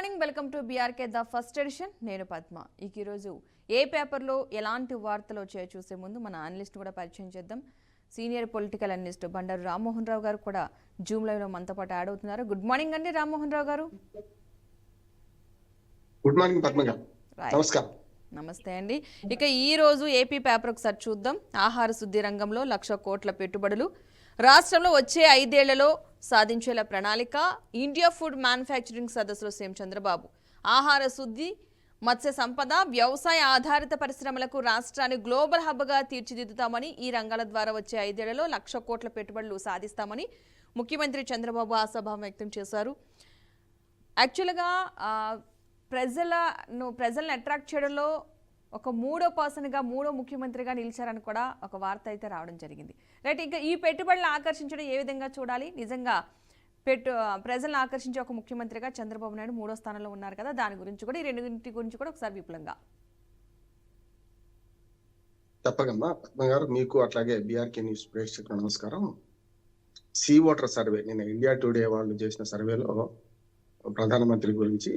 Morning, welcome to BRK the first edition. నేను పద్మ. ఈ రోజు ఏ పేపర్లో ఎలాంటి వార్తలు వచ్చాయో చూసే ముందు మన అనలిస్ట్ కూడా పరిచయం చేద్దాం. Senior political analyst Bandaru Rammohan Rao garu కూడా జూమ్ లైవ్ లో మనతో పాటు యాడ్ అవుతున్నారు. గుడ్ మార్నింగ్ అండి రామ్మోహన్ రావు గారు. గుడ్ మార్నింగ్ పద్మ గారు. నమస్కారం. నమస్తే అండి. ఇక ఈ రోజు ఏపీ పేపర్ ఒకసారి చూద్దాం. ఆహార శుద్ధి రంగంలో 1,00,000 కోట్ల పెట్టుబడులు, రాష్ట్రంలో వచ్చే 5 ఏళ్లలో సాధించేలా ప్రణాళిక, ఇండియా ఫుడ్ మ్యానుఫ్యాక్చరింగ్ సదస్సులో సీఎం చంద్రబాబు. ఆహార శుద్ధి, మత్స్య సంపద, వ్యవసాయ ఆధారిత పరిశ్రమలకు రాష్ట్రాన్ని గ్లోబల్ హబ్గా తీర్చిదిద్దుతామని, ఈ రంగాల ద్వారా వచ్చే 5 ఏళ్లలో 1,00,000 కోట్ల పెట్టుబడులు సాధిస్తామని ముఖ్యమంత్రి చంద్రబాబు ఆశాభావం వ్యక్తం చేశారు. యాక్చువల్గా ప్రజలను అట్రాక్ట్ చేయడంలో ఒక మూడో ముఖ్యమంత్రిగా నిలిచారని కూడా ఒక వార్త అయితే రావడం జరిగింది. రైట్, ఇంకా ఈ పెట్టుబడులను ఆకర్షించడం ఏ విధంగా చూడాలి? నిజంగా ప్రజలను ఆకర్షించే ఒక ముఖ్యమంత్రిగా చంద్రబాబు నాయుడు 3వ స్థానంలో ఉన్నారు కదా, దాని గురించి కూడా, ఈ రెండింటి గురించి కూడా ఒకసారి విపులంగా. తప్పకమ్మా పద్మ గారు, మీకు అట్లాగే బీఆర్కే న్యూస్ ప్రేక్షకులకు నమస్కారం. సీ వాటర్ సర్వే, నిన్న ఇండియా టుడే వాళ్ళు చేసిన సర్వేలో ప్రధానమంత్రి గురించి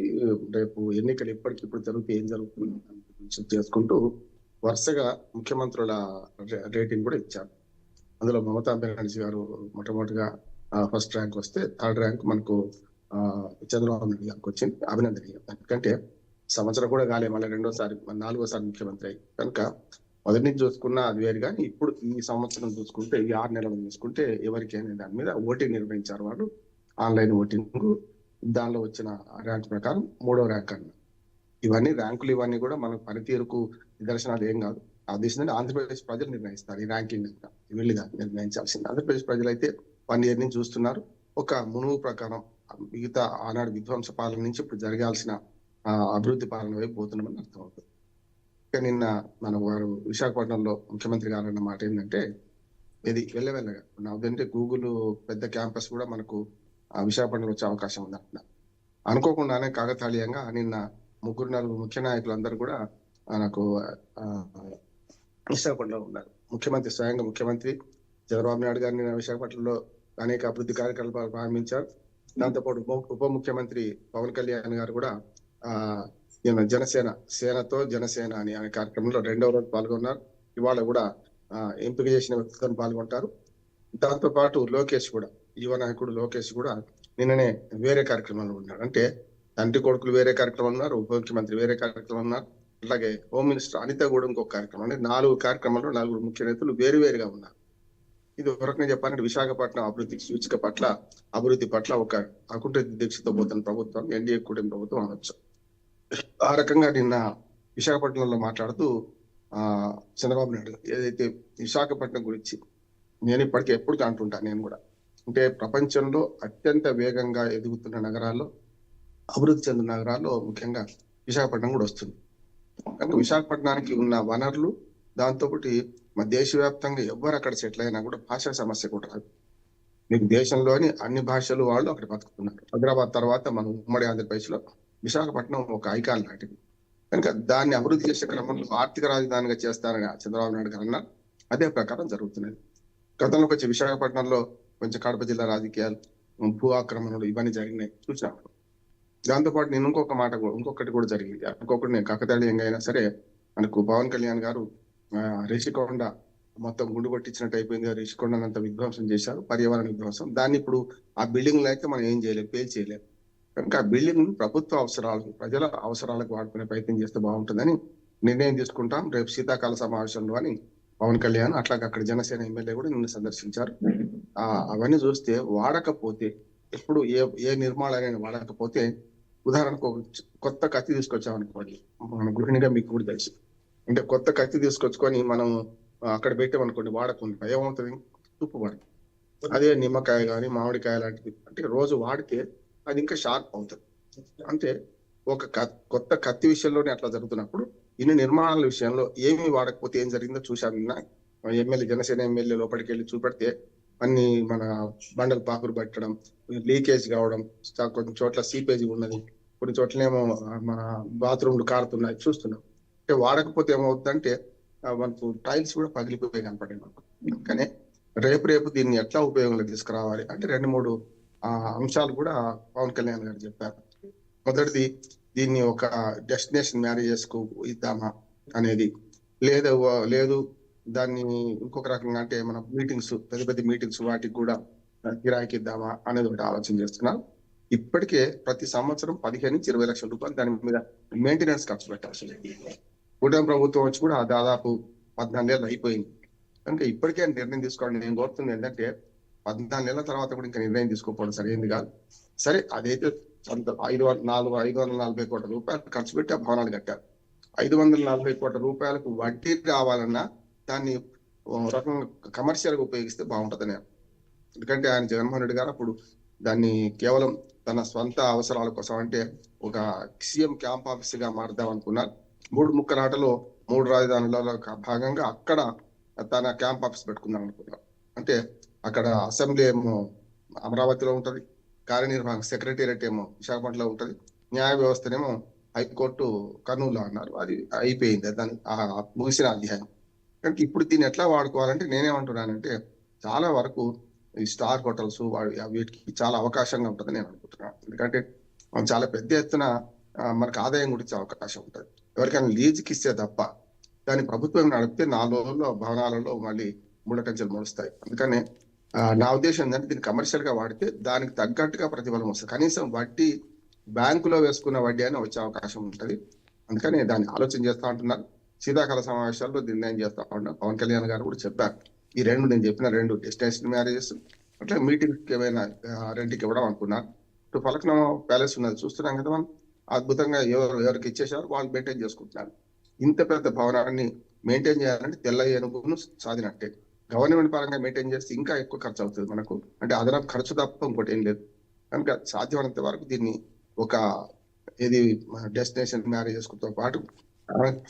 రేపు ఎన్నికలు ఇప్పటికిప్పుడు జరిగితే ఏం జరుగుతుంది చేసుకుంటూ వరుసగా ముఖ్యమంత్రుల రేటింగ్ కూడా ఇచ్చారు. అందులో మమతా బెనర్జీ గారు మొట్టమొదటిగా ఫస్ట్ ర్యాంక్ వస్తే, థర్డ్ ర్యాంక్ మనకు చంద్రబాబు నాయుడు గారికి వచ్చింది. అభినందనీయం. ఎందుకంటే సంవత్సరం కూడా కాలే, మళ్ళీ 4వసారి ముఖ్యమంత్రి అయ్యి కనుక మొదటి నుంచి చూసుకున్నా అది వేరు. కానీ ఇప్పుడు ఈ సంవత్సరం చూసుకుంటే, ఈ 6 నెలలు చూసుకుంటే ఎవరికైనా దాని మీద ఓటింగ్ నిర్వహించారు వాళ్ళు, ఆన్లైన్ ఓటింగ్. దానిలో వచ్చిన ర్యాంక్ ప్రకారం 3వ ర్యాంక్ అన్న. ఇవన్నీ ర్యాంకులు, ఇవన్నీ కూడా మన పనితీరుకు నిదర్శనాలు ఏం కాదు. ఆ దిశ ఆంధ్రప్రదేశ్ ప్రజలు నిర్ణయిస్తారు ఈ ర్యాంకింగ్. వెళ్ళి నిర్ణయించాల్సింది ఆంధ్రప్రదేశ్ ప్రజలు అయితే 1 ఇయర్ నుంచి చూస్తున్నారు. ఒక మునుగు ప్రకారం మిగతా ఆనాడు విధ్వంస పాలన నుంచి ఇప్పుడు జరగాల్సిన అభివృద్ధి పాలన వైపు పోతున్నామని అర్థమవుతుంది. ఇక నిన్న మన వారు విశాఖపట్నంలో ముఖ్యమంత్రి గారు అన్న మాట ఏంటంటే, ఇది వెళ్ళగా నాదంటే గూగుల్ పెద్ద క్యాంపస్ కూడా మనకు విశాఖపట్నంలో వచ్చే అవకాశం ఉంది అంటున్నారు. అనుకోకుండానే కాకతాళీయంగా నిన్న 3-4 ముఖ్య నాయకులు అందరూ కూడా నాకు విశాఖపట్నంలో ఉన్నారు. స్వయంగా ముఖ్యమంత్రి చంద్రబాబు నాయుడు గారిని విశాఖపట్నంలో అనేక అభివృద్ధి కార్యకలాపాలు ప్రారంభించారు. దాంతోపాటు ఉప ముఖ్యమంత్రి పవన్ కళ్యాణ్ గారు కూడా జనసేన అనే కార్యక్రమంలో 2వ రోజు పాల్గొన్నారు. ఇవాళ కూడా ఎంపిక చేసిన వ్యక్తులను పాల్గొంటారు. దాంతో పాటు లోకేష్ కూడా, యువ నాయకుడు లోకేష్ కూడా నిన్ననే వేరే కార్యక్రమంలో ఉన్నాడు. అంటే తండ్రి కొడుకులు వేరే కార్యక్రమం ఉన్నారు, ఉప ముఖ్యమంత్రి వేరే కార్యక్రమం ఉన్నారు, అలాగే హోమ్ మినిస్టర్ అనిత కూడా ఇంకొక కార్యక్రమం. అంటే 4 కార్యక్రమాల్లో 4 ముఖ్య నేతలు వేరువేరుగా ఉన్నారు. ఇది ఒకరకంగా చెప్పాలంటే విశాఖపట్నం అభివృద్ధి పట్ల ఒక అకుంఠ దీక్షతో పోతున్న ప్రభుత్వం ఎన్డీఏ కూటమి ప్రభుత్వం అనొచ్చు. ఆ రకంగా నిన్న విశాఖపట్నంలో మాట్లాడుతూ చంద్రబాబు నాయుడు ఏదైతే విశాఖపట్నం గురించి నేను ఇప్పటికీ ఎప్పుడు అంటుంటాను, నేను కూడా, అంటే ప్రపంచంలో అత్యంత వేగంగా ఎదుగుతున్న నగరాల్లో, అభివృద్ధి చెందిన నగరాల్లో ముఖ్యంగా విశాఖపట్నం కూడా వస్తుంది. కనుక విశాఖపట్నానికి ఉన్న వనరులు, దాంతోపాటు మన దేశవ్యాప్తంగా ఎవరు అక్కడ సెటిల్ అయినా కూడా భాషా సమస్య కూడా రాదు. మీకు దేశంలోని అన్ని భాషలు వాళ్ళు అక్కడ బతుకుతున్నారు. హైదరాబాద్ తర్వాత మన ఉమ్మడి ఆంధ్రప్రదేశ్ లో విశాఖపట్నం ఒక ఐకాన్ లాంటిది. కనుక దాన్ని అభివృద్ధి చేసే క్రమంలో ఆర్థిక రాజధానిగా చేస్తారని చంద్రబాబు నాయుడు గారు అన్నారు. అదే ప్రకారం జరుగుతున్నది. గతంలోకి వచ్చి విశాఖపట్నంలో కొంచెం కడప జిల్లా రాజకీయాలు, భూ ఆక్రమణలు ఇవన్నీ జరిగినాయి చూసాము. దాంతోపాటు నేను ఇంకొకటి కూడా జరిగింది. నేను కాకతాళీయంగా అయినా సరే మనకు పవన్ కళ్యాణ్ గారు రిషికొండ మొత్తం గుండు కొట్టించినట్టు అయిపోయింది. రిషికొండనంతా విధ్వంసం చేశారు, పర్యావరణ విధ్వంసం. దాన్ని ఇప్పుడు ఆ బిల్డింగ్ లేకపోతే మనం ఏం చేయలేము, పేల్చేయలేము. కనుక ఆ బిల్డింగ్ ప్రభుత్వ అవసరాలకు, ప్రజల అవసరాలకు వాడుకునే ప్రయత్నం చేస్తే బాగుంటుందని నిర్ణయం తీసుకుంటాం రేపు శీతాకాల సమావేశంలో అని పవన్ కళ్యాణ్, అట్లాగే అక్కడ జనసేన ఎమ్మెల్యే కూడా నిన్ను సందర్శించారు. అవన్నీ చూస్తే వాడకపోతే, ఎప్పుడు ఏ నిర్మాణాలైనా వాడకపోతే, ఉదాహరణకు కొత్త కత్తి తీసుకొచ్చామనుకోండి, మన గృహిణిగా మీకు కూడా తెలుసు, అంటే కొత్త కత్తి తీసుకొచ్చుకొని మనం అక్కడ పెట్టామనుకోండి, వాడకుండా ఏమవుతుంది, తుప్పు పడుతుంది. అదే నిమ్మకాయ కానీ మామిడికాయ లాంటిది అంటే రోజు వాడితే అది ఇంకా షార్ప్ అవుతుంది. అంటే ఒక కొత్త కత్తి విషయంలోనే అట్లా జరుగుతున్నప్పుడు ఇన్ని నిర్మాణాల విషయంలో ఏమి వాడకపోతే ఏం జరిగిందో చూశాను. నిన్న జనసేన ఎమ్మెల్యే లోపలికి వెళ్ళి చూపెడితే అన్ని మన బండలు పాకురు పట్టడం, లీకేజ్ కావడం, కొన్ని చోట్ల సీపేజ్ ఉన్నది, కొన్ని చోట్లనేమో మన బాత్రూమ్లు కారుతున్నాయి చూస్తున్నాం. అంటే వాడకపోతే ఏమవుతుందంటే మనకు టైల్స్ కూడా పగిలిపోయి కనపడాయి మనకు. కానీ రేపు దీన్ని ఎట్లా ఉపయోగంలో తీసుకురావాలి అంటే 2-3 అంశాలు కూడా పవన్ కళ్యాణ్ గారు చెప్పారు. మొదటిది, దీన్ని ఒక డెస్టినేషన్ మ్యారేజెస్ కు ఇద్దామా అనేది, లేదు దాన్ని ఇంకొక రకంగా అంటే మన మీటింగ్స్, పెద్ద పెద్ద మీటింగ్స్ వాటికి కూడా కిరాయికి ఇద్దామా అనేది ఒకటి ఆలోచన చేస్తున్నాం. ఇప్పటికే ప్రతి సంవత్సరం 15 నుంచి 20 లక్షల రూపాయలు దాని మీద మెయింటెనెన్స్ ఖర్చు పెట్టాల్సి ఉంది. కూటమి ప్రభుత్వం వచ్చి కూడా దాదాపు 14 ఏళ్ళు అయిపోయింది. కనుక ఇప్పటికే నిర్ణయం తీసుకోవాలి. నేను కోరుతుంది ఏంటంటే 14 ఏళ్ల తర్వాత కూడా ఇంకా నిర్ణయం తీసుకోకపోవడం సరైనది కాదు. సరే, అదైతే 540 కోట్ల రూపాయలు ఖర్చు పెట్టి ఆ భవనాలు కట్టారు. 540 కోట్ల రూపాయలకు వడ్డీ రావాలన్నా దాన్ని రకంగా కమర్షియల్ గా ఉపయోగిస్తే బాగుంటుందని. ఎందుకంటే ఆయన జగన్మోహన్ రెడ్డి గారు అప్పుడు దాన్ని కేవలం తన స్వంత అవసరాల కోసం, అంటే ఒక సీఎం క్యాంప్ ఆఫీస్ గా మారుద్దాం అనుకున్నారు. 3 ముక్కలాటలో 3 రాజధానులలో భాగంగా అక్కడ తన క్యాంప్ ఆఫీస్ పెట్టుకుందాం అనుకున్నారు. అంటే అక్కడ అసెంబ్లీ ఏమో అమరావతిలో ఉంటది, కార్యనిర్వాహక సెక్రటేరియట్ ఏమో విశాఖపట్నంలో ఉంటది, న్యాయ వ్యవస్థనేమో హైకోర్టు కర్నూలులో అన్నారు. అది అయిపోయింది, దాని ముగిసిన అధ్యాయం. కానీ ఇప్పుడు దీన్ని ఎట్లా వాడుకోవాలంటే నేనేమంటున్నానంటే, చాలా వరకు ఈ స్టార్ హోటల్స్ వీటికి చాలా అవకాశంగా ఉంటుందని నేను అనుకుంటున్నాను. ఎందుకంటే మనం చాలా పెద్ద ఎత్తున మనకు ఆదాయం గురించి అవకాశం ఉంటుంది. ఎవరికైనా లీజుకి ఇస్తే తప్ప దాన్ని ప్రభుత్వం నడిపితే 4 రోజుల్లో భవనాలలో మళ్ళీ ముళ్ళకంచెలు మొలుస్తాయి. అందుకనే నా ఉద్దేశం ఏంటంటే దీన్ని కమర్షియల్ గా వాడితే దానికి తగ్గట్టుగా ప్రతిఫలం వస్తుంది. కనీసం వడ్డీ బ్యాంకులో వేసుకున్న వడ్డీ అని వచ్చే అవకాశం ఉంటుంది. అందుకని దాన్ని ఆలోచన చేస్తా ఉంటున్నారు. శీతాకాల సమావేశాల్లో నిర్ణయం చేస్తా ఉంటున్నారు. పవన్ కళ్యాణ్ గారు కూడా చెప్పారు, ఈ నేను చెప్పిన 2 డెస్టినేషన్ మ్యారేజెస్ అట్లా మీటింగ్ ఏమైనా రెంట్కి ఇవ్వడం అనుకున్నారు. ఇప్పుడు ఫలక్నామా ప్యాలెస్ ఉన్నది చూస్తున్నాం కదా మనం, అద్భుతంగా ఎవరికి ఇచ్చేసారు వాళ్ళు మెయింటైన్ చేసుకుంటున్నారు. ఇంత పెద్ద భవనాన్ని మెయింటైన్ చేయాలంటే తెల్ల ఏనుగును సాధినట్టే. గవర్నమెంట్ పరంగా మెయింటైన్ చేస్తే ఇంకా ఎక్కువ ఖర్చు అవుతుంది మనకు, అంటే అదనపు ఖర్చు తప్ప ఇంకోటి ఏం లేదు. కనుక సాధ్యమైనంత వరకు దీన్ని ఒక డెస్టినేషన్ మ్యారేజెస్ తో పాటు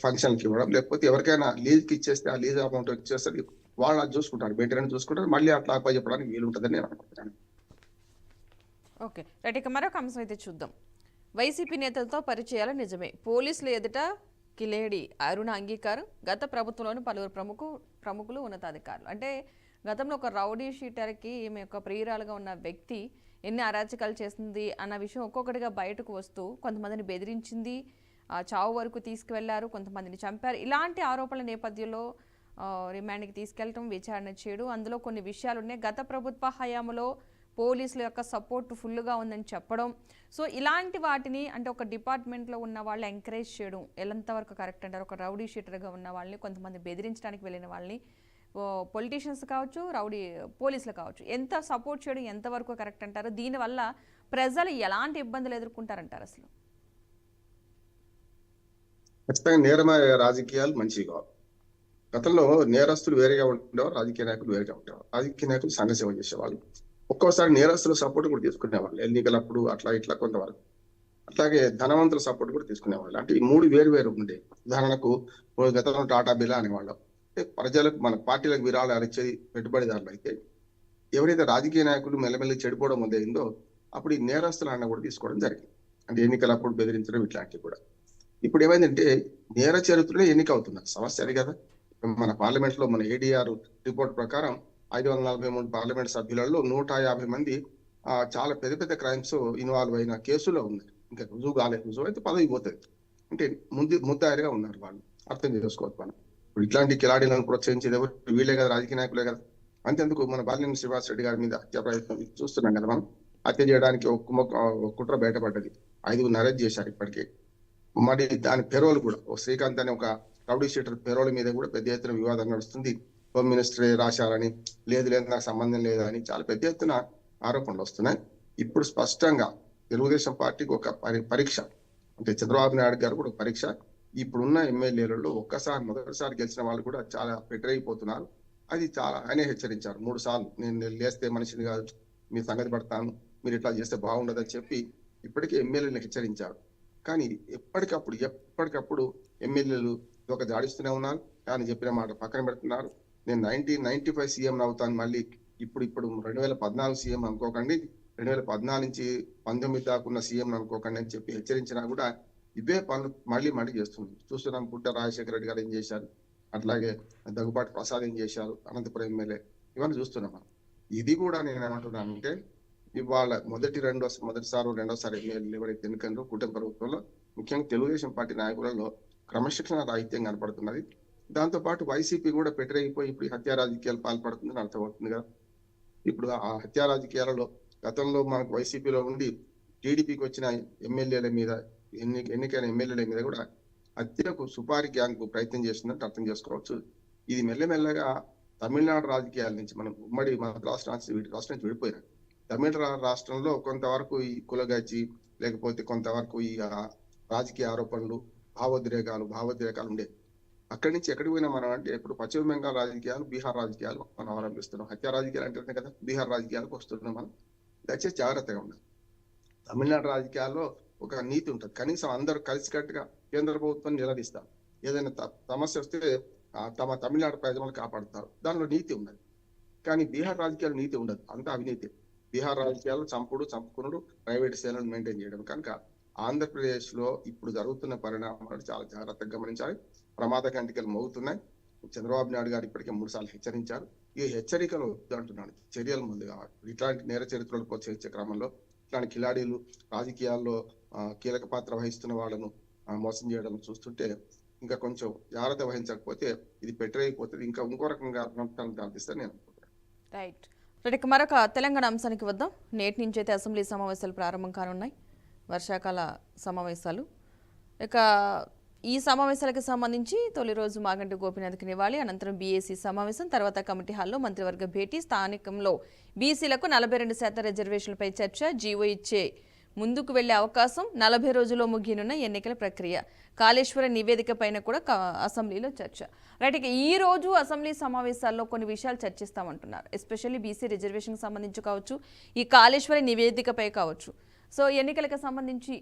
ఫంక్షన్కి ఇవ్వడం, లేకపోతే ఎవరికైనా లీజ్కి ఇచ్చేస్తే ఆ లీజ్ అమౌంట్ ఇచ్చేస్తే వాళ్ళు అది చూసుకుంటారు, మెయింటెనెన్స్ చూసుకుంటారు, మళ్ళీ అట్లా అప్ప చెప్పడానికి వీలు ఉంటుందని నేను అనుకుంటున్నాను. ఓకే రైట్, ఇక మరొక అంశం అయితే చూద్దాం. వైసీపీ నేతలతో పరిచయాలు నిజమే, పోలీసులు ఎదుట కిలేడి అరుణ అంగీకారం, గత ప్రభుత్వంలోని పలువురు ప్రముఖులు ఉన్నతాధికారులు. అంటే గతంలో ఒక రౌడీ షీటర్కి ఈమె యొక్క ప్రియురాలుగా ఉన్న వ్యక్తి ఎన్ని అరాచకాలు చేసింది అన్న విషయం ఒక్కొక్కటిగా బయటకు వస్తూ కొంతమందిని బెదిరించింది, చావు వరకు తీసుకువెళ్లారు, కొంతమందిని చంపారు. ఇలాంటి ఆరోపణల నేపథ్యంలో రిమాండ్కి తీసుకెళ్లడం, విచారణ చేయడం, అందులో కొన్ని విషయాలు ఉన్నాయి. గత ప్రభుత్వ హయాంలో పోలీసుల యొక్క సపోర్ట్ ఫుల్గా ఉందని చెప్పడం. సో ఇలాంటి వాటిని అంటే ఒక డిపార్ట్మెంట్లో ఉన్న వాళ్ళు ఎంకరేజ్ చేయడం ఎంతవరకు కరెక్ట్ అంటారు? ఒక రౌడీ షీటర్గా ఉన్న వాళ్ళని, కొంతమంది బెదిరించడానికి వెళ్ళిన వాళ్ళని, పొలిటీషియన్స్ కావచ్చు, పోలీసులు కావచ్చు, ఎంత సపోర్ట్ చేయడం ఎంతవరకు కరెక్ట్ అంటారు? దీనివల్ల ప్రజలు ఎలాంటి ఇబ్బందులు ఎదుర్కొంటారంటారు అసలు? ఖచ్చితంగా నేరమయ రాజకీయాలు మంచివి కావు. గతంలో నేరస్తులు వేరేగా ఉండేవారు, రాజకీయ నాయకులు వేరేగా ఉండేవారు. రాజకీయ నాయకులు సంఘ సేవ చేసేవాళ్ళు, ఒక్కోసారి నేరస్తుల సపోర్ట్ కూడా తీసుకునేవాళ్ళు ఎన్నికలప్పుడు, అట్లా ఇట్లా కొంతవరకు. అట్లాగే ధనవంతుల సపోర్ట్ కూడా తీసుకునేవాళ్ళు. అంటే ఈ 3 వేరు ఉండే. ఉదాహరణకు గతంలో టాటా బిర్లా అనేవాళ్ళం. అంటే ప్రజలకు, మన పార్టీలకు విరాళాలు ఇచ్చేది పెట్టుబడిదారులు అయితే, ఎవరైతే రాజకీయ నాయకులు మెల్లమెల్లి చెడిపోవడం మొదలైందో అప్పుడు ఈ నేరస్తుల అన్న కూడా తీసుకోవడం జరిగింది. అంటే ఎన్నికలప్పుడు బెదిరించడం ఇట్లాంటివి కూడా. ఇప్పుడు ఏమైందంటే నేర చరిత్రలో ఎన్నిక అవుతున్నారు, సమస్య అది కదా. మన పార్లమెంట్ లో మన ఏడీఆర్ రిపోర్ట్ ప్రకారం 543 పార్లమెంట్ సభ్యులలో 150 మంది చాలా పెద్ద పెద్ద క్రైమ్స్ ఇన్వాల్వ్ అయిన కేసులో ఉన్నారు. ఇంకా రుజువు కాలేదు, రుజువు అయితే పదవి పోతుంది. అంటే ముద్దాయిగా ఉన్నారు వాళ్ళు, అర్థం చేసుకోవచ్చు మనం. ఇప్పుడు ఇట్లాంటి కిలాడీలను ప్రోత్సహించేది ఎవరు? వీళ్ళే కదా, రాజకీయ నాయకులే కదా. అంతేందుకు మన బాలినేని శ్రీనివాస్ రెడ్డి గారి మీద హత్య ప్రయత్నం చూస్తున్నాం కదా మనం. హత్య చేయడానికి ఒక కుట్ర బయటపడ్డది, 5గురిని అరెస్ట్ చేశారు ఇప్పటికే. మరి దాని పెరోల్ కూడా, శ్రీకాంత్ అనే ఒక రౌడీ షీటర్ పెరోల్ మీద కూడా పెద్ద ఎత్తున వివాదం నడుస్తుంది. హోమ్ మినిస్టర్ రాశారని, లేదు నాకు సంబంధం లేదని చాలా పెద్ద ఎత్తున ఆరోపణలు వస్తున్నాయి. ఇప్పుడు స్పష్టంగా తెలుగుదేశం పార్టీకి ఒక పరీక్ష, అంటే చంద్రబాబు నాయుడు గారు కూడా పరీక్ష. ఇప్పుడున్న ఎమ్మెల్యేలలో మొదటిసారి గెలిచిన వాళ్ళు కూడా చాలా పెట్టరైపోతున్నారు. అది చాలా ఆయనే హెచ్చరించారు 3 సార్లు, నేను లేస్తే మనిషిని కాదు, మీ సంగతి పడతాను, మీరు ఇట్లా చేస్తే బాగుండదని చెప్పి ఇప్పటికే ఎమ్మెల్యేలను హెచ్చరించారు. కానీ ఎప్పటికప్పుడు ఎమ్మెల్యేలు ఒక జాడిస్తూనే ఉన్నారు. ఆయన చెప్పిన మాట పక్కన పెడుతున్నారు. నేను 1995 సీఎం అవుతాను, మళ్ళీ ఇప్పుడు 2014 సీఎం అనుకోకండి, 2014 నుంచి 19 దాకా ఉన్న సీఎం అనుకోకండి అని చెప్పి హెచ్చరించినా కూడా ఇవే పనులు మళ్ళీ చేస్తుంది. చూస్తున్నాం, పుట్ట రాజశేఖర రెడ్డి గారు ఏం చేశారు, అట్లాగే దగ్గుబాటి ప్రసాద్ ఏం చేశారు, అనంతపురం ఎమ్మెల్యే, ఇవన్నీ చూస్తున్నాం. ఇది కూడా నేను ఏమంటున్నానంటే ఇవాళ మొదటిసారి రెండోసారి ఎమ్మెల్యేలు ఎవరైతే ఎన్నికల్లో కూటమి ప్రభుత్వంలో ముఖ్యంగా తెలుగుదేశం పార్టీ నాయకులలో క్రమశిక్షణ రాహిత్యం కనపడుతున్నది. దాంతో పాటు వైసీపీ కూడా పెట్టరైపోయి ఇప్పుడు హత్యా రాజకీయాలు పాల్పడుతుందని అర్థమవుతుంది కదా. ఇప్పుడు ఆ హత్యా రాజకీయాలలో గతంలో మనకు వైసీపీలో ఉండి టీడీపీకి వచ్చిన ఎమ్మెల్యేల మీద ఎన్నికైన ఎమ్మెల్యేల మీద కూడా హత్యకు సుపారీ గ్యాంగ్ ప్రయత్నం చేస్తుందంటే అర్థం చేసుకోవచ్చు. ఇది మెల్లమెల్లగా తమిళనాడు రాజకీయాల నుంచి మనం ఉమ్మడి మన రాష్ట్రం నుంచి విడిపోయినారు. తమిళ రాష్ట్రంలో కొంతవరకు ఈ కులగచ్చి లేకపోతే కొంతవరకు ఈ రాజకీయ ఆరోపణలు భావోద్రేకాలు ఉండే. అక్కడి నుంచి ఎక్కడికి పోయినా మనం అంటే ఇప్పుడు పశ్చిమ బెంగాల్ రాజకీయాలు, బీహార్ రాజకీయాలు మనం అవలంబిస్తున్నాం. హత్యా రాజకీయాలు అంటే కదా బీహార్ రాజకీయాలకు వస్తున్నాం మనం. దయచేసి జాగ్రత్తగా ఉండాలి. తమిళనాడు రాజకీయాల్లో ఒక నీతి ఉంటుంది. కనీసం అందరూ కలిసికట్టుగా కేంద్ర ప్రభుత్వం నిలదీస్తారు. ఏదైనా సమస్య వస్తే తమ తమిళనాడు ప్రజలను కాపాడుతారు. దానిలో నీతి ఉన్నది. కానీ బీహార్ రాజకీయాలు నీతి ఉండదు, అంతా అవినీతి. బీహార్ రాజకీయాలు చంపుకునుడు, ప్రైవేట్ సేవలను మెయింటైన్ చేయడం. కనుక ఆంధ్రప్రదేశ్ లో ఇప్పుడు జరుగుతున్న పరిణామాలు చాలా జాగ్రత్తగా గమనించాలి. ప్రమాద గంటికలు మోగుతున్నాయి. చంద్రబాబు నాయుడు గారు ఇప్పటికే 3 సార్లు హెచ్చరించారు. ఈ హెచ్చరికలు అంటున్నాడు, చర్యలు ముందు కావాలి. ఇట్లాంటి నేర చరిత్రలు ప్రోత్సహించే క్రమంలో ఇట్లాంటి కిలాడీలు రాజకీయాల్లో కీలక పాత్ర వహిస్తున్న వాళ్ళను మోసం చేయడం చూస్తుంటే ఇంకా కొంచెం జాగ్రత్త వహించకపోతే ఇది పెట్టరైపోతుంది. ఇంకా ఇంకో రకంగా నష్టాలను దాల్పిస్తే నేను రైట్. ఇక మరొక తెలంగాణ అంశానికి వద్దాం. నేటి నుంచి అయితే అసెంబ్లీ సమావేశాలు ప్రారంభం కానున్నాయి, వర్షాకాల సమావేశాలు. ఇక ఈ సమావేశాలకు సంబంధించి తొలి రోజు మాగంటి గోపీనాథ్కి నివాళి, అనంతరం బీఏసీ సమావేశం, తర్వాత కమిటీ హాల్లో మంత్రివర్గ భేటీ, స్థానికంలో బీసీలకు 42% రిజర్వేషన్లపై చర్చ, జీవో ఇచ్చే ముందుకు వెళ్లే అవకాశం, 40 రోజుల్లో ముగియనున్న ఎన్నికల ప్రక్రియ, కాళేశ్వర నివేదిక పైన కూడా అసెంబ్లీలో చర్చ. రైట్. ఇక ఈ రోజు అసెంబ్లీ సమావేశాల్లో కొన్ని విషయాలు చర్చిస్తామంటున్నారు. ఎస్పెషల్లీ బీసీ రిజర్వేషన్కి సంబంధించి కావచ్చు, ఈ కాళేశ్వర నివేదికపై కావచ్చు. సో ఎన్నికలకు సంబంధించి,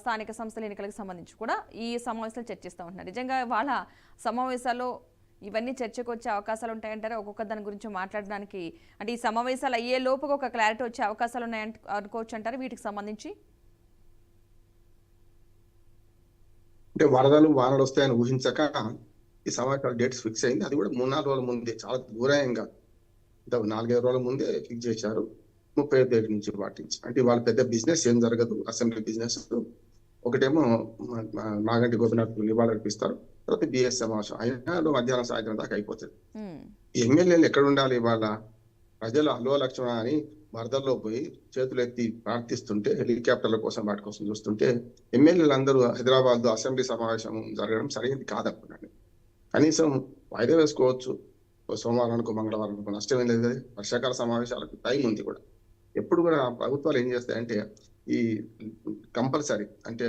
స్థానిక సంస్థల ఎన్నికలకు సంబంధించి కూడా ఈ సమావేశాలు చర్చిస్తూ ఉంటున్నారు. నిజంగా వాళ్ళ సమావేశాల్లో ఇవన్నీ చర్చకు వచ్చే అవకాశాలు ఉంటాయంటారా? ఒక్కొక్క దాని గురించి మాట్లాడడానికి, అంటే ఈ సమావేశాలు అయ్యే లోపు ఒక క్లారిటీ వచ్చే అవకాశాలు ఉన్నాయంట అనుకోవచ్చు అంటారు వీటికి సంబంధించి? అంటే వరదలు వానలు వస్తాయని ఊహించక ఈ సమావేశాల డేట్స్ ఫిక్స్ అయింది. అది కూడా 3-4 రోజుల ముందే, చాలా దూరంగా 4-5 రోజుల ముందే ఫిక్స్ చేశారు. 30వ తేదీ నుంచి పాటించి, అంటే వాళ్ళ పెద్ద బిజినెస్ ఏం జరగదు. అసెంబ్లీ బిజినెస్ ఒకటేమో మాగంటి గోపీనాథ్ నివాళులు అర్పిస్తారు, తర్వాత బిఎస్ సమావేశం అయినా మధ్యాహ్నం సాయంత్రం దాకా అయిపోతుంది. ఎమ్మెల్యేలు ఎక్కడ ఉండాలి? వాళ్ళ ప్రజలు అలో లక్ష్మణ అని వరదల్లో పోయి చేతులు ఎత్తి ప్రార్థిస్తుంటే, హెలికాప్టర్ల కోసం వాటి కోసం చూస్తుంటే ఎమ్మెల్యేలు అందరూ హైదరాబాద్ అసెంబ్లీ సమావేశం జరగడం సరైనది కాదనుకున్నాను. కనీసం వాయిదా వేసుకోవచ్చు, సోమవారానికి మంగళవారానికి, నష్టం ఏం లేదు కదా. వర్షాకాల సమావేశాలకు టైం ఉంది కూడా. ఎప్పుడు కూడా ప్రభుత్వాలు ఏం చేస్తాయంటే ఈ కంపల్సరీ అంటే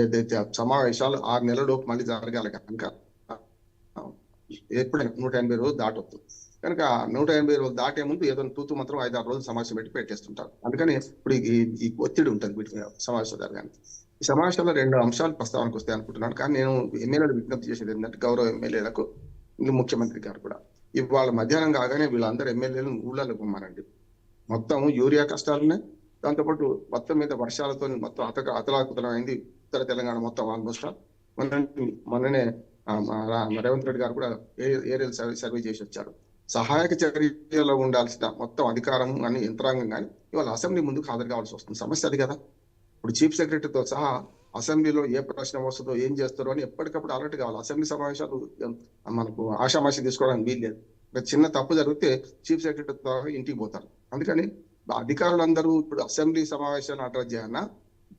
ఏదైతే సమావేశాలు 6 నెలలలోపు మళ్ళీ జరగాలి కనుక ఎప్పుడైనా 180 రోజులు దాటొద్దు. కనుక 180 రోజులు దాటే ముందు ఏదో తూతు మాత్రం 5-6 రోజులు సమావేశం పెట్టేస్తుంటారు. అందుకని ఇప్పుడు ఈ ఒత్తిడి ఉంటుంది వీటి సమావేశాలు జరగాలి. ఈ సమావేశంలో 2 అంశాలు ప్రస్తావనకు వస్తాయి అనుకుంటున్నాను. కానీ నేను ఎమ్మెల్యేలు విజ్ఞప్తి చేసేది ఏంటంటే, గౌరవ ఎమ్మెల్యేలకు, ముఖ్యమంత్రి గారు కూడా ఇవాళ మధ్యాహ్నం కాగానే వీళ్ళందరూ ఎమ్మెల్యేలు ఊళ్ళలో పొమ్మారండి. మొత్తం యూరియా కష్టాలున్నాయి, దాంతోపాటు మొత్తం మీద వర్షాలతో మొత్తం అతలాకుతలం అయింది ఉత్తర తెలంగాణ మొత్తం. ఆల్మోస్ట్ మొన్ననే రేవంత్ రెడ్డి గారు కూడా ఏరియల్ సర్వే చేసి వచ్చారు. సహాయక చర్యలో ఉండాల్సిన మొత్తం అధికారం కానీ యంత్రాంగం కానీ ఇవాళ అసెంబ్లీ ముందుకు హాజరు కావాల్సి వస్తుంది. సమస్య అది కదా. ఇప్పుడు చీఫ్ సెక్రటరీతో సహా అసెంబ్లీలో ఏ ప్రశ్న వస్తుందో, ఏం చేస్తారో అని ఎప్పటికప్పుడు అలర్ట్ కావాలి. అసెంబ్లీ సమావేశాలు మనకు ఆషామాషి తీసుకోవడానికి వీల్లేదు. చిన్న తప్పు జరిగితే చీఫ్ సెక్రటరీతో ఇంటికి పోతారు. అందుకని అధికారులందరూ ఇప్పుడు అసెంబ్లీ సమావేశాలను అడ్రస్ చేయాలన్నా,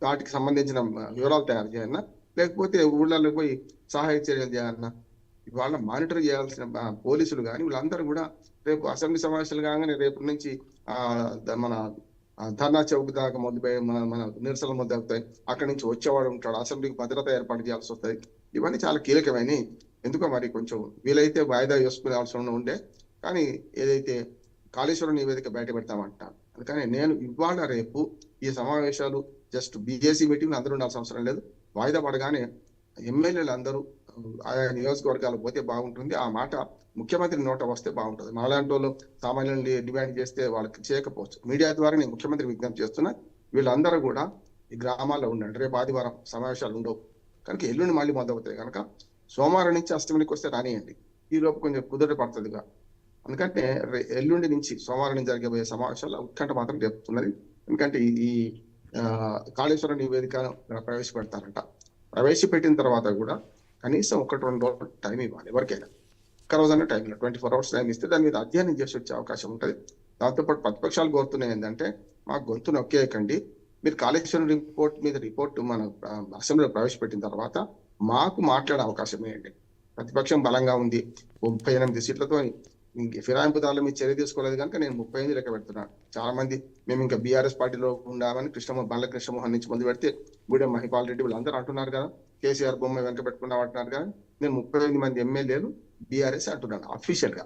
వాటికి సంబంధించిన వివరాలు తయారు చేయాలన్నా, లేకపోతే ఊళ్ళలో పోయి సహాయ చర్యలు చేయాలన్నా, ఇవాళ మానిటర్ చేయాల్సిన పోలీసులు కానీ వీళ్ళందరూ కూడా రేపు అసెంబ్లీ సమావేశాలు కాగానే రేపు నుంచి మన ధర్నా చౌక్ దాకా మొదలుపోయి మన నిరసనలు మొదలవుతాయి. అక్కడి నుంచి వచ్చేవాడు ఉంటాడు, అసెంబ్లీకి భద్రత ఏర్పాటు చేయాల్సి వస్తుంది. ఇవన్నీ చాలా కీలకమైన. ఎందుకో మరి కొంచెం వీలైతే వాయిదా వేసుకునే అవసరం ఉండే, కానీ ఏదైతే కాళేశ్వరం నివేదిక బయట పెడతామంటారు. అందుకని నేను ఇవాళ రేపు ఈ సమావేశాలు జస్ట్ బీజేసీ మీటింగ్ అందరూ ఉండాల్సిన అవసరం లేదు. వాయిదా పడగానే ఎమ్మెల్యేలు అందరూ ఆయా నియోజకవర్గాలు పోతే బాగుంటుంది. ఆ మాట ముఖ్యమంత్రి నోట వస్తే బాగుంటుంది. మాలాంటి వాళ్ళు సామాన్యులు డిమాండ్ చేస్తే వాళ్ళకి చేయకపోవచ్చు. మీడియా ద్వారా నేను ముఖ్యమంత్రి విజ్ఞప్తి చేస్తున్నా, వీళ్ళందరూ కూడా ఈ గ్రామాల్లో ఉండండి. రేపు ఆదివారం సమావేశాలు ఉండవు కనుక ఎల్లుండి మళ్ళీ మొదలవుతాయి కనుక సోమవారం నుంచి అష్టమికి వస్తే రానియండి. ఈ లోపు కొంచెం కుదుట పడుతుందిగా. ఎందుకంటే ఎల్లుండి నుంచి సోమవారం నుంచి జరగబోయే సమావేశాల్లో ఉత్కంఠ మాత్రం రేపుతున్నది. ఎందుకంటే ఈ కాళేశ్వరం నివేదిక ప్రవేశపెడతారంట. ప్రవేశపెట్టిన తర్వాత కూడా కనీసం 1-2 రోజులు టైం ఇవ్వాలి ఎవరికైనా. ఒక్క రోజైనా టైం ಇಲ್ಲ, 24 hours టైం ఇస్తే దాని మీద అధ్యయనం చేసి వచ్చే అవకాశం ఉంటుంది. దాంతోపాటు ప్రతిపక్షాలు కోరుతున్నాయి ఏంటంటే మాకు గొంతు నొక్కేయకండి, మీరు కాళేశ్వరం రిపోర్ట్ మన అసెంబ్లీలో ప్రవేశపెట్టిన తర్వాత మాకు మాట్లాడే అవకాశం ఏంటి. ప్రతిపక్షం బలంగా ఉంది, 38 సీట్లతో ఫిరాయింపుదారుల మీద చర్య తీసుకోలేదు కనుక నేను 38 లెక్క పెడుతున్నాను. చాలా మంది మేము ఇంకా బీఆర్ఎస్ పార్టీలో ఉండామని బండ్ల కృష్ణమోహన్ నుంచి మొదలు పెడితే గూడెం మహిపాల్ రెడ్డి వీళ్ళందరూ అంటున్నారు కదా, కేసీఆర్ బొమ్మ వెనక పెట్టుకున్నాం అంటున్నారు కదా. నేను 38 మంది ఎమ్మెల్యేలు బీఆర్ఎస్ అంటున్నాను అఫీషియల్ గా.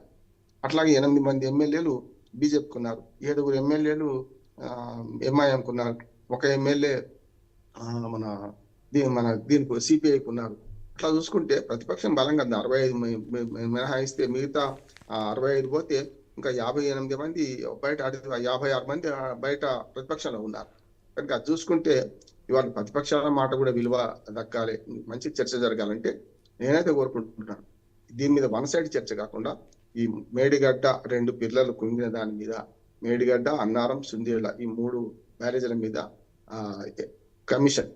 అట్లాగే 8 మంది ఎమ్మెల్యేలు బీజేపీకి ఉన్నారు, 7 ఎమ్మెల్యేలు ఎంఐఎంకు ఉన్నారు, 1 ఎమ్మెల్యే మన దీనికి సిపిఐకి ఉన్నారు. అట్లా చూసుకుంటే ప్రతిపక్షం బలంగా 65 మినహాయిస్తే మిగతా 65 పోతే ఇంకా 58 మంది బయట, 56 మంది బయట ప్రతిపక్షంలో ఉన్నారు. కనుక అది చూసుకుంటే ఇవాళ ప్రతిపక్షాల మాట కూడా విలువ దక్కాలి, మంచి చర్చ జరగాలంటే నేనైతే కోరుకుంటున్నాను దీని మీద వన్ సైడ్ చర్చ కాకుండా ఈ మేడిగడ్డ 2 పిల్లలు కుంగిన దాని మీద, మేడిగడ్డ, అన్నారం, సుందీల ఈ 3 బ్యారేజీల మీద కమిషన్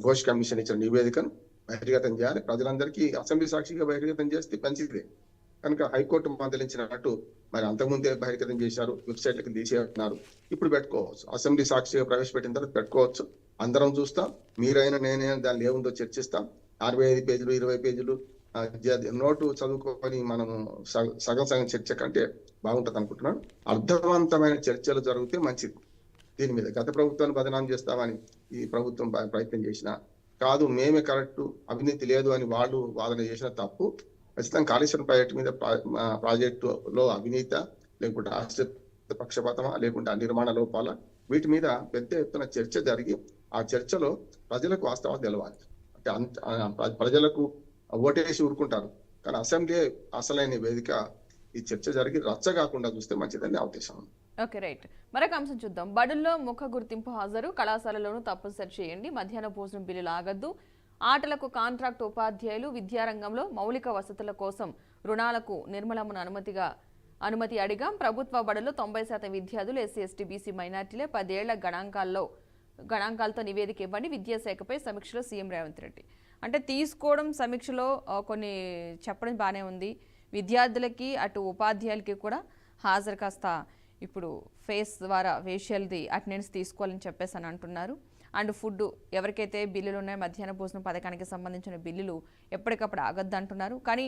ఘోష్ కమిషన్ ఇచ్చిన నివేదికను బహిర్గతం చేయాలి. ప్రజలందరికీ అసెంబ్లీ సాక్షిగా బహిర్గతం చేస్తే మంచిదే. కనుక హైకోర్టు మందలించినట్టు మరి అంతకుముందే బహిర్గతం చేశారు, వెబ్సైట్లకు తీసేస్తున్నారు, ఇప్పుడు పెట్టుకోవచ్చు. అసెంబ్లీ సాక్షిగా ప్రవేశపెట్టిన తర్వాత పెట్టుకోవచ్చు, అందరం చూస్తాం, మీరైనా నేనైనా దాన్ని ఏముందో చర్చిస్తాం. 65 పేజీలు 20 పేజీలు నోటు చదువుకొని మనము సగం చర్చ కంటే బాగుంటది అనుకుంటున్నాను. అర్థవంతమైన చర్చలు జరిగితే మంచిది. దీని మీద గత ప్రభుత్వాన్ని బదనాం చేస్తామని ఈ ప్రభుత్వం ప్రయత్నం చేసిన కాదు, మేమే కరెక్ట్, అవినీతి లేదు అని వాళ్ళు వాదన చేసిన తప్పు. ఖచ్చితంగా కాళేశ్వరం ప్రాజెక్టులో అవినీత, లేకుంటే ఆశ్రిత పక్షపాతమా, లేకుంటే నిర్మాణ లోపాల, వీటి మీద పెద్ద ఎత్తున చర్చ జరిగి ఆ చర్చలో ప్రజలకు వాస్తవాలు తెలవాలి. అంటే ప్రజలకు ఓటేసి ఊరుకుంటారు, కానీ అసెంబ్లీ అసలైన వేదిక. ఈ చర్చ జరిగి రచ్చ కాకుండా చూస్తే మంచిదని నా ఉద్దేశం. Okay, right. మరొక అంశం చూద్దాం. బడుల్లో ముఖ గుర్తింపు హాజరు, కళాశాలలోనూ తప్పనిసరి చేయండి, మధ్యాహ్న భోజనం బిల్లులు ఆగద్దు, ఆటలకు కాంట్రాక్ట్ ఉపాధ్యాయులు, విద్యారంగంలో మౌలిక వసతుల కోసం రుణాలకు నిర్మలమును అనుమతి అడిగాం. ప్రభుత్వ బడుల్లో 90% విద్యార్థులు ఎస్సీ, ఎస్టీ, బీసీ, మైనార్టీలే. 10 ఏళ్ల గణాంకాలతో నివేదిక ఇవ్వండి. విద్యాశాఖపై సమీక్షలో సీఎం రేవంత్ రెడ్డి. అంటే తీసుకోవడం సమీక్షలో కొన్ని చెప్పడం బాగానే ఉంది. విద్యార్థులకి అటు ఉపాధ్యాయులకి కూడా హాజరు కాస్త ఇప్పుడు ఫేస్ ద్వారా ఫేషియల్ది అటెండెన్స్ తీసుకోవాలని చెప్పేసి అని అంటున్నారు. అండ్ ఫుడ్ ఎవరికైతే బిల్లులు ఉన్నాయో మధ్యాహ్న భోజనం పథకానికి సంబంధించిన బిల్లులు ఎప్పటికప్పుడు ఆగద్దు అంటున్నారు. కానీ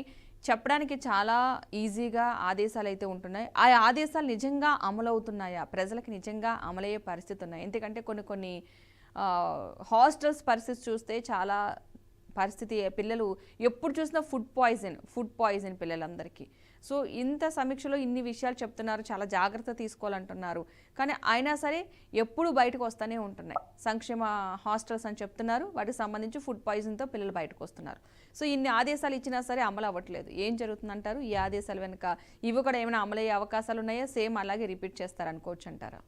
చెప్పడానికి చాలా ఈజీగా ఆదేశాలు అయితే ఉంటున్నాయి. ఆ ఆదేశాలు నిజంగా అమలవుతున్నాయా, ప్రజలకు నిజంగా అమలయ్యే పరిస్థితి ఉన్నాయి? ఎందుకంటే కొన్ని హాస్టల్స్ పరిస్థితి చూస్తే చాలా పరిస్థితి, పిల్లలు ఎప్పుడు చూసినా ఫుడ్ పాయిజన్ పిల్లలందరికీ. సో ఇంత సమీక్షలో ఇన్ని విషయాలు చెప్తున్నారు, చాలా జాగ్రత్త తీసుకోవాలంటున్నారు. కానీ అయినా సరే ఎప్పుడు బయటకు వస్తూనే ఉంటున్నాయి. సంక్షేమ హాస్టల్స్ అని చెప్తున్నారు, వాటికి సంబంధించి ఫుడ్ పాయిజన్తో పిల్లలు బయటకు వస్తున్నారు. సో ఇన్ని ఆదేశాలు ఇచ్చినా సరే అమలు అవ్వట్లేదు. ఏం జరుగుతుందంటారు? ఈ ఆదేశాల వెనుక ఇవి కూడా ఏమైనా అమలయ్యే అవకాశాలు ఉన్నాయా? సేమ్ అలాగే రిపీట్ చేస్తారనుకోవచ్చు అంటారా?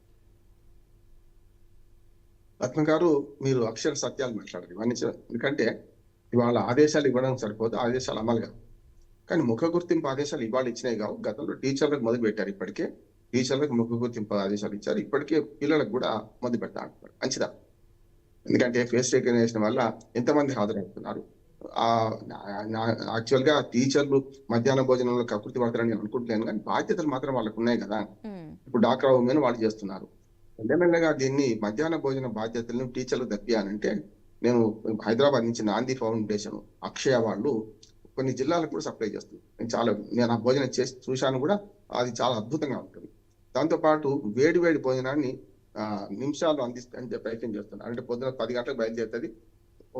రత్న గారు, మీరు అక్షర సత్యాలు మాట్లాడారు ఇవన్నీ. ఎందుకంటే ఇవాళ ఆదేశాలు ఇవ్వడం సరిపోదు, ఆదేశాలు అమలుగా. కానీ ముఖ గుర్తింపు ఆదేశాలు ఇవాళ ఇచ్చినాయి కావు. గతంలో టీచర్లకు మొదలు పెట్టారు, ఇప్పటికే టీచర్లకు ముఖ గుర్తింపు ఆదేశాలు ఇచ్చారు, ఇప్పటికే పిల్లలకు కూడా మొదలు పెడతారు. మంచిదా? ఎందుకంటే ఫేస్ రికగ్నిషన్ వల్ల ఎంతమంది హాజరవుతున్నారు. యాక్చువల్ గా టీచర్లు మధ్యాహ్న భోజనంలో కకృతి పడతారని నేను అనుకుంటున్నాను, కానీ బాధ్యతలు మాత్రం వాళ్ళకు ఉన్నాయి కదా. ఇప్పుడు డాక్టర్ ఉమెన్ వాళ్ళు చేస్తున్నారు. మెల్లమెల్లగా దీన్ని మధ్యాహ్న భోజన బాధ్యతలను టీచర్లు దప్పియాలంటే, నేను హైదరాబాద్ నుంచి నాంది ఫౌండేషన్, అక్షయ వాళ్ళు కొన్ని జిల్లాలకు కూడా సప్లై చేస్తుంది. నేను ఆ భోజనం చేసి చూశాను కూడా, అది చాలా అద్భుతంగా ఉంటుంది. దాంతోపాటు వేడి భోజనాన్ని నిమిషాలు అందిస్తే ప్రయత్నం చేస్తున్నారు. అంటే పొద్దున 10 గంటలకు బయలుదేరుతుంది,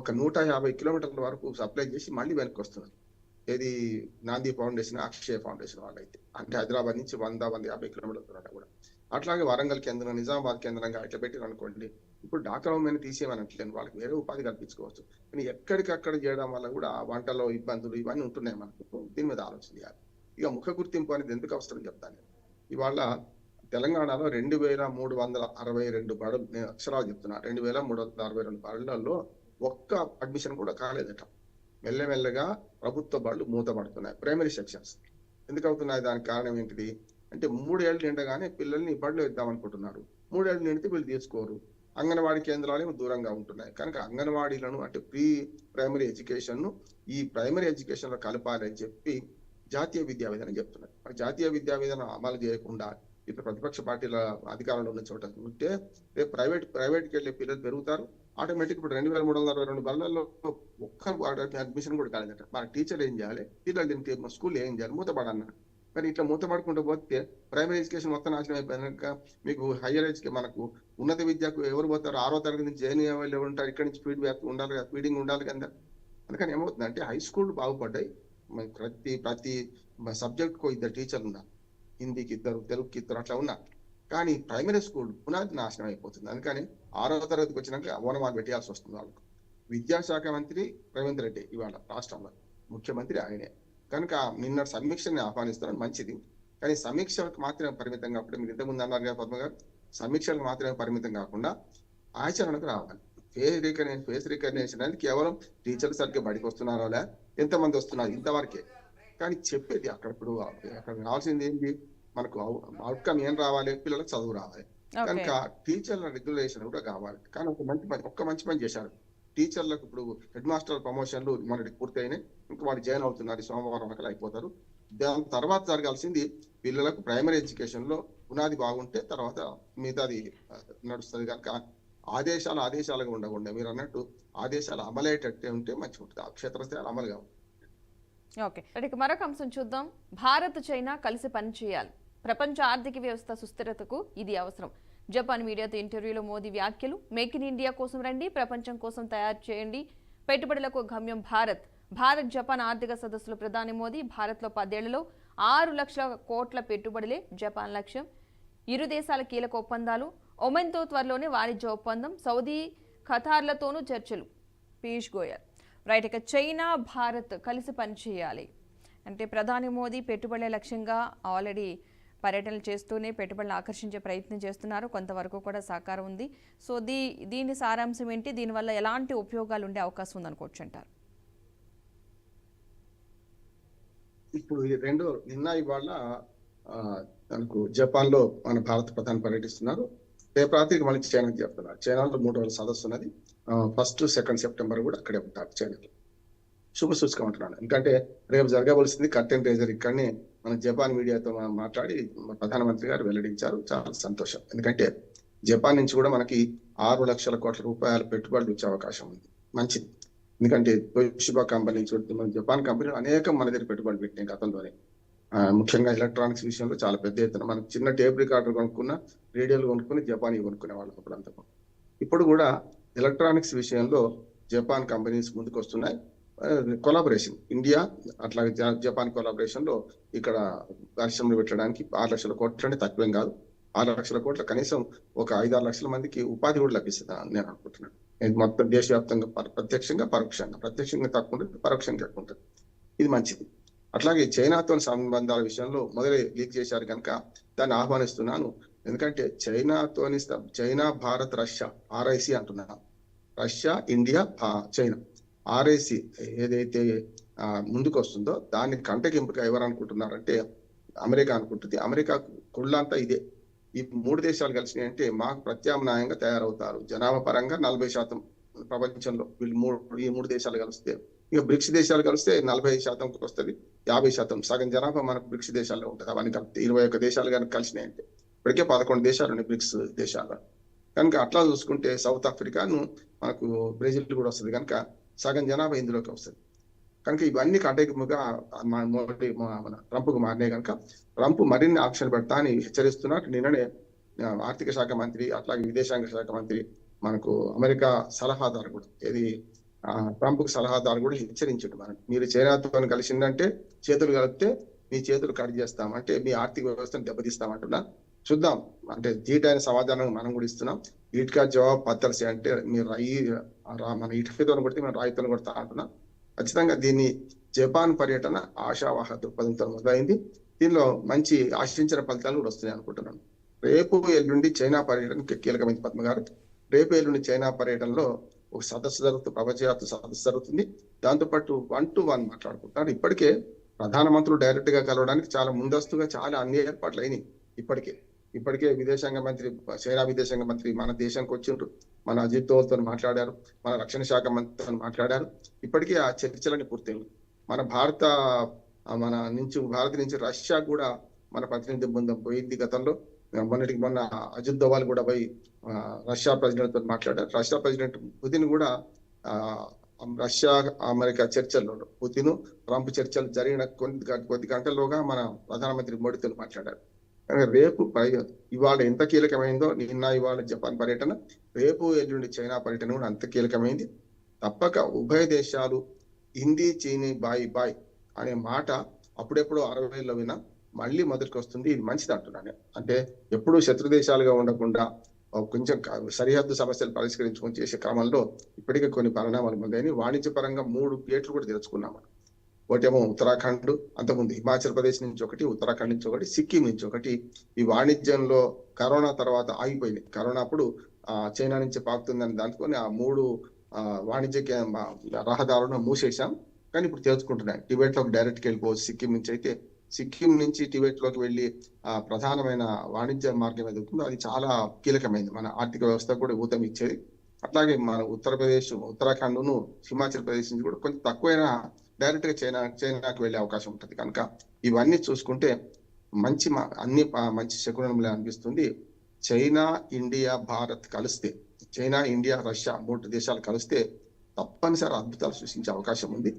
ఒక 150 కిలోమీటర్ల వరకు సప్లై చేసి మళ్ళీ వెనక్కి వస్తున్నారు. ఏది నాంది ఫౌండేషన్, అక్షయ ఫౌండేషన్ వాళ్ళైతే. అంటే హైదరాబాద్ నుంచి 100-150 కిలోమీటర్ల కూడా. అట్లాగే వరంగల్ కేంద్రం, నిజామాబాద్ కేంద్రంగా ఇట్లా పెట్టారు అనుకోండి. ఇప్పుడు డాక్టర్ ఉమెన్ తీసేయమనట్లేదు, వాళ్ళకి వేరే ఉపాధి కల్పించుకోవచ్చు. కానీ ఎక్కడికక్కడ చేయడం వల్ల కూడా వంటలో ఇబ్బందులు ఇవన్నీ ఉంటున్నాయి మనకు. దీని మీద ఆలోచన చేయాలి. ఇక ముఖ గుర్తింపు అనేది ఎందుకు అవసరం చెప్తాను. ఇవాళ తెలంగాణలో 2362 బడులు, నేను అక్షరాలు చెప్తున్నా, 2362 బడులలో ఒక్క అడ్మిషన్ కూడా కాలేదట. మెల్లమెల్లగా ప్రభుత్వ బడులు మూతపడుతున్నాయి, ప్రైమరీ సెక్షన్స్. ఎందుకు అవుతున్నాయి? దానికి కారణం ఏంటిది అంటే 3 ఏళ్ళు నిండగానే పిల్లల్ని బడిలో ఇద్దాం అనుకుంటున్నారు. 3 ఏళ్ళు నిండితే వీళ్ళు తీసుకోరు. అంగన్వాడీ కేంద్రాలేమో దూరంగా ఉంటున్నాయి. కనుక అంగన్వాడీలను అంటే ప్రైమరీ ఎడ్యుకేషన్ ను ఈ ప్రైమరీ ఎడ్యుకేషన్ లో కలపాలి అని చెప్పి జాతీయ విద్యా విధానం చెప్తున్నారు. మరి జాతీయ విద్యా విధానం అమలు చేయకుండా ఇప్పుడు ప్రతిపక్ష పార్టీల అధికారంలో ఉన్న చోట ఉంటే రేపు ప్రైవేట్కి వెళ్ళే పిల్లలు పెరుగుతారు. ఆటోమేటిక్ ఇప్పుడు 2362 బళ్ళల్లో ఒక్కరు అడ్మిషన్ కూడా కాలేదట. మన టీచర్లు ఏం చేయాలి, పిల్లలు దీనికి స్కూల్ ఏం చేయాలి, మూతపడన్నారు. మరి ఇట్లా మూతపడుకుంటూ పోతే ప్రైమరీ ఎడ్యుకేషన్ మొత్తం నాశనం అయిపోయినాక మీకు హయ్యర్ ఎడ్యుకేషన్ మనకు ఉన్నత విద్యకు ఎవరు పోతారు? 6వ తరగతి నుంచి జాయిన్ అయ్యే వాళ్ళు ఎవరు ఉంటారు? ఇక్కడ నుంచి ఉండాలి కదా, ఫీడింగ్ ఉండాలి కదా. అందుకని ఏమవుతుంది అంటే హై స్కూల్ బాగుపడ్డాయి. ప్రతి సబ్జెక్ట్ కు 2 టీచర్లు ఉన్నారు. హిందీకి 2, తెలుగుకి 2 అట్లా ఉన్నారు. కానీ ప్రైమరీ స్కూల్ పునాది నాశనం అయిపోతుంది. అందుకని 6వ తరగతికి వచ్చినాక ఓనమాలు పెట్టాల్సి వస్తుంది వాళ్ళకు. విద్యాశాఖ మంత్రి రేవంత్ రెడ్డి ఇవాళ రాష్ట్రంలో ముఖ్యమంత్రి ఆయనే. కనుక నిన్న సమీక్షని ఆహ్వానిస్తారని మంచిది. కానీ సమీక్షలకు మాత్రమే పరిమితం కాకుండా మీరు ఇంతకుముందు అన్నారు కదా పద్మ గారు, సమీక్షలకు మాత్రమే పరిమితం కాకుండా ఆచరణకు రావాలి. ఫేస్ రికగ్నేషన్ అనేది కేవలం టీచర్లు సరిగ్గా బడికి వస్తున్నారో లే, ఎంతమంది వస్తున్నారు ఇంతవరకే. కానీ చెప్పేది అక్కడ రావాల్సింది ఏంటి, మనకు అవుట్కమ్ ఏం రావాలి, పిల్లలకు చదువు రావాలి. కనుక టీచర్ల రెగ్యులేషన్ కూడా కావాలి. కానీ ఒక్క మంచి పని చేశారు. టీచర్లకు ఇప్పుడు హెడ్ మాస్టర్ ప్రమోషన్లు మనకి పూర్తయినాయి. ఇంకా వాళ్ళు జాయిన్ అవుతున్నారు. సోమవారం అక్కడ అయిపోతారు. దాని తర్వాత జరగాల్సింది పిల్లలకు ప్రైమరీ ఎడ్యుకేషన్ లో పునాది బాగుంటే తర్వాత మిగతాది నడుస్తుంది. కనుక ఆదేశాలుగా ఉండకుండా మీరు అన్నట్టు ఆదేశాలు అమలయ్యేటట్టే ఉంటే మంచిగా ఉంటుంది. ఆ క్షేత్రస్థాయిలో అమలు కావాలి. ఓకే, ఇక మరొక అంశం చూద్దాం. భారత్ చైనా కలిసి పనిచేయాలి. ప్రపంచ ఆర్థిక వ్యవస్థ సుస్థిరతకు ఇది అవసరం. జపాన్ మీడియాతో ఇంటర్వ్యూలో మోదీ వ్యాఖ్యలు. మేక్ ఇన్ ఇండియా కోసం రండి, ప్రపంచం కోసం తయారు చేయండి, పెట్టుబడులకు గమ్యం భారత్ జపాన్ ఆర్థిక సదస్సులో ప్రధాని మోదీ భారత్లో 10 ఏళ్లలో 6 లక్షల కోట్ల పెట్టుబడులే జపాన్ లక్ష్యం. ఇరు దేశాల కీలక ఒప్పందాలు. ఒమన్తో త్వరలోనే వాణిజ్య ఒప్పందం. సౌదీ, ఖతార్లతోనూ చర్చలు. పీయూష్ గోయల్. రైట్, ఇక చైనా భారత్ కలిసి పనిచేయాలి అంటే ప్రధాని మోదీ పెట్టుబడుల లక్ష్యంగా ఆల్రెడీ పర్యటనలు చేస్తూనే పెట్టుబడులు ఆకర్షించే ప్రయత్నం చేస్తున్నారు. కొంతవరకు కూడా సహకారం ఉంది. సో దీని సారాంశం ఏంటి, దీనివల్ల ఎలాంటి ఉపయోగాలు ఉండే అవకాశం ఉందనుకోవచ్చు అంటారు? ఇప్పుడు నిన్న ఇవాళ మనకు జపాన్ లో మన భారత ప్రధాని పర్యటిస్తున్నారు. రేపు రాత్రికి మళ్ళీ చైనాకి చెప్తున్నారు. చైనాలో 3 రోజుల సదస్సు ఉన్నది. 1, 2 సెప్టెంబర్ కూడా అక్కడే ఉంటారు చైనాలో. శుభ సూచకం అంటున్నాను. ఎందుకంటే రేపు జరగవలసింది కర్టెన్ రేజర్ ఇక్కడనే మన జపాన్ మీడియాతో మాట్లాడి ప్రధానమంత్రి గారు వెల్లడించారు. చాలా సంతోషం. ఎందుకంటే జపాన్ నుంచి కూడా మనకి 6 లక్షల కోట్ల రూపాయల పెట్టుబడులు వచ్చే అవకాశం ఉంది. మంచిది. ఎందుకంటే తోషిబా కంపెనీ మన జపాన్ కంపెనీలు అనేక మన దగ్గర పెట్టుబడులు పెట్టినాయి గతంలోనే. ముఖ్యంగా ఎలక్ట్రానిక్స్ విషయంలో చాలా పెద్ద ఎత్తున మనకు చిన్న టేప్ రికార్డర్ కొనుక్కున్న, రేడియోలు కొనుక్కుని జపాన్ కొనుక్కునే వాళ్ళు అప్పుడంతా. ఇప్పుడు కూడా ఎలక్ట్రానిక్స్ విషయంలో జపాన్ కంపెనీస్ ముందుకు వస్తున్నాయి. కొలాబరేషన్ ఇండియా అట్లాగే జపాన్ కొలాబరేషన్ లో ఇక్కడ పరిశ్రమలు పెట్టడానికి 6 లక్షల కోట్లు అంటే తక్కువేం కాదు. 6 లక్షల కోట్ల కనీసం ఒక 5-6 లక్షల మందికి ఉపాధి కూడా లభిస్తుంది నేను అనుకుంటున్నాను. మొత్తం దేశవ్యాప్తంగా ప్రత్యక్షంగా ప్రత్యక్షంగా తక్కువ ఉంటుంది, పరోక్షంగా ఎక్కువ ఉంటుంది. ఇది మంచిది. అట్లాగే చైనాతో సంబంధాల విషయంలో మొదలై లీక్ చేశారు కనుక దాన్ని ఆహ్వానిస్తున్నాను. ఎందుకంటే చైనా, భారత్, రష్యా RIC అంటున్నాను. రష్యా, ఇండియా, చైనా RIC ఏదైతే ముందుకు వస్తుందో దాన్ని కంటకింపుగా ఎవరు అనుకుంటున్నారంటే అమెరికా అనుకుంటుంది. అమెరికా కుళ్ళంతా ఇదే. ఈ 3 దేశాలు కలిసినాయి అంటే మాకు ప్రత్యామ్నాయంగా తయారవుతారు. జనాభా పరంగా 40% ప్రపంచంలో ఈ 3 దేశాలు కలిస్తే, ఇక బ్రిక్స్ దేశాలు కలిస్తే 40% వస్తుంది. 50% సగం జనాభా మనకు బ్రిక్స్ దేశాల్లో ఉంటుంది. అవన్నీ కలిపితే 21 దేశాలు కనుక కలిసినాయి అంటే ఇప్పటికే 11 దేశాలు ఉన్నాయి బ్రిక్స్ దేశాలు. కనుక అట్లా చూసుకుంటే సౌత్ ఆఫ్రికాను మనకు బ్రెజిల్ కూడా వస్తుంది. కనుక సగం జనాభా ఇందులోకి వస్తుంది. కనుక ఇవన్నీ కటకముగా మోడీ మన ట్రంప్కు మారినాయి. కనుక ట్రంప్ మరిన్ని ఆంక్షలు పెడతా అని హెచ్చరిస్తున్నారు. నిన్ననే ఆర్థిక శాఖ మంత్రి అట్లాగే విదేశాంగ శాఖ మంత్రి మనకు అమెరికా సలహాదారు కూడా ట్రంప్కు సలహాదారు కూడా హెచ్చరించాడు. మీరు చైనాతో కలిసిందంటే చేతులు కలిపితే మీ చేతులు కట్ చేస్తాం, అంటే మీ ఆర్థిక వ్యవస్థను దెబ్బతీస్తామంటున్నా. చూద్దాం, అంటే ధీటైన సమాధానం మనం కూడా ఇస్తున్నాం. ఈట్కా జవాబు పత్తర్సి అంటే మీరు మన ఇటుకతో కొడితే మనం రాయితో కొడతా అంటున్నాం. ఖచ్చితంగా దీన్ని జపాన్ పర్యటన ఆశావాహ దృక్పథంతో మొదలైంది. దీనిలో మంచి ఆశించిన ఫలితాలు కూడా వస్తున్నాయి అనుకుంటున్నాను. రేపు ఎల్లుండి చైనా పర్యటన కీలకమైన పద్మ గారు. రేపు ఎల్లుండి చైనా పర్యటనలో ఒక సదస్సు జరుగుతుంది, ప్రపంచవ్యాప్త సదస్సు జరుగుతుంది. దాంతోపాటు 1-to-1 మాట్లాడుకుంటున్నారు. ఇప్పటికే ప్రధానమంత్రులు డైరెక్ట్ గా కలవడానికి చాలా ముందస్తుగా చాలా అన్ని ఏర్పాట్లు అయినాయి. ఇప్పటికే విదేశాంగ మంత్రి, చైనా విదేశాంగ మంత్రి మన దేశానికి వచ్చిండ్రు. మన అజిత్ దోవల్తో మాట్లాడారు, మన రక్షణ శాఖ మంత్రితో మాట్లాడారు. ఇప్పటికే ఆ చర్చలన్నీ పూర్తయింది. భారత్ నుంచి రష్యా కూడా మన ప్రతినిధి బృందం పోయింది గతంలో. మొన్న అజిత్ దోవాల్ కూడా పోయి రష్యా ప్రెసిడెంట్ తో మాట్లాడారు. రష్యా ప్రెసిడెంట్ పుతిన్ కూడా రష్యా అమెరికా చర్చల్లో పుతిన్ ట్రంప్ చర్చలు జరిగిన కొద్ది గంటల్లోగా మన ప్రధానమంత్రి మోడీతో మాట్లాడారు. రేపు ఇవాళ ఎంత కీలకమైందో, ఇవాళ జపాన్ పర్యటన, రేపు ఎల్లుండి చైనా పర్యటన కూడా అంత కీలకమైంది. తప్పక ఉభయ దేశాలు హిందీ చీనీ బాయ్ బాయ్ అనే మాట అప్పుడెప్పుడు 60లో వినా మళ్ళీ మొదటికి వస్తుంది. ఇది మంచిది అంటున్నాను. అంటే ఎప్పుడూ శత్రు దేశాలుగా ఉండకుండా కొంచెం సరిహద్దు సమస్యలు పరిష్కరించుకొని చేసే క్రమంలో ఇప్పటికే కొన్ని పరిణామాలు పొందాయని వాణిజ్య పరంగా 3 గేట్లు కూడా తెరుచుకున్నాం. ఒకటేమో ఉత్తరాఖండ్, అంతకుముందు హిమాచల్ ప్రదేశ్ నుంచి ఒకటి, ఉత్తరాఖండ్ నుంచి ఒకటి, సిక్కిం నుంచి ఒకటి. ఈ వాణిజ్యంలో కరోనా తర్వాత ఆగిపోయింది. కరోనా అప్పుడు చైనా నుంచి పాకుతుందని దాంట్లో ఆ 3 వాణిజ్య రహదారులను మూసేశాం. కానీ ఇప్పుడు తెలుసుకుంటున్నాయి. టిబెట్ లోకి డైరెక్ట్కి వెళ్ళిపోవచ్చు. సిక్కిం నుంచి అయితే సిక్కిం నుంచి టిబెట్ లోకి వెళ్ళి ప్రధానమైన వాణిజ్య మార్గం ఎదుగుతుందో అది చాలా కీలకమైంది. మన ఆర్థిక వ్యవస్థ కూడా ఊతం ఇచ్చేది. అట్లాగే మన ఉత్తరాఖండ్ హిమాచల్ ప్రదేశ్ నుంచి కూడా కొంచెం తక్కువైన డైరెక్ట్ గా చైనాకి వెళ్ళే అవకాశం ఉంటుంది. కనుక ఇవన్నీ చూసుకుంటే మంచి శకునంలా అనిపిస్తుంది. చైనా, ఇండియా, భారత్ కలిస్తే, చైనా, ఇండియా, రష్యా 3 దేశాలు కలిస్తే తప్పనిసరి అద్భుతాలు సృష్టించే అవకాశం ఉంది.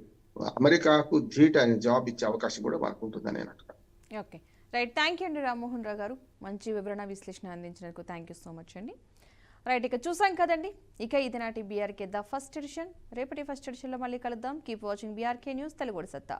అమెరికాకు ధీట్ అనే జాబ్ ఇచ్చే అవకాశం కూడా మనకు ఉంటుందని నేను అంటున్నాను. Okay, right. థ్యాంక్ యూ అండి రామ్మోహన్ రావు గారు, మంచి వివరణ విశ్లేషణ అందించినందుకు థ్యాంక్ యూ సో మచ్ అండి. రైట్, ఇక చూసాం కదండి. ఇక ఇది నాటి బీఆర్కే ద ఫస్ట్ ఎడిషన్. రేపటి ఫస్ట్ ఎడిషన్లో మళ్ళీ కలుద్దాం. Keep watching BRK news, Telugu సత్తా.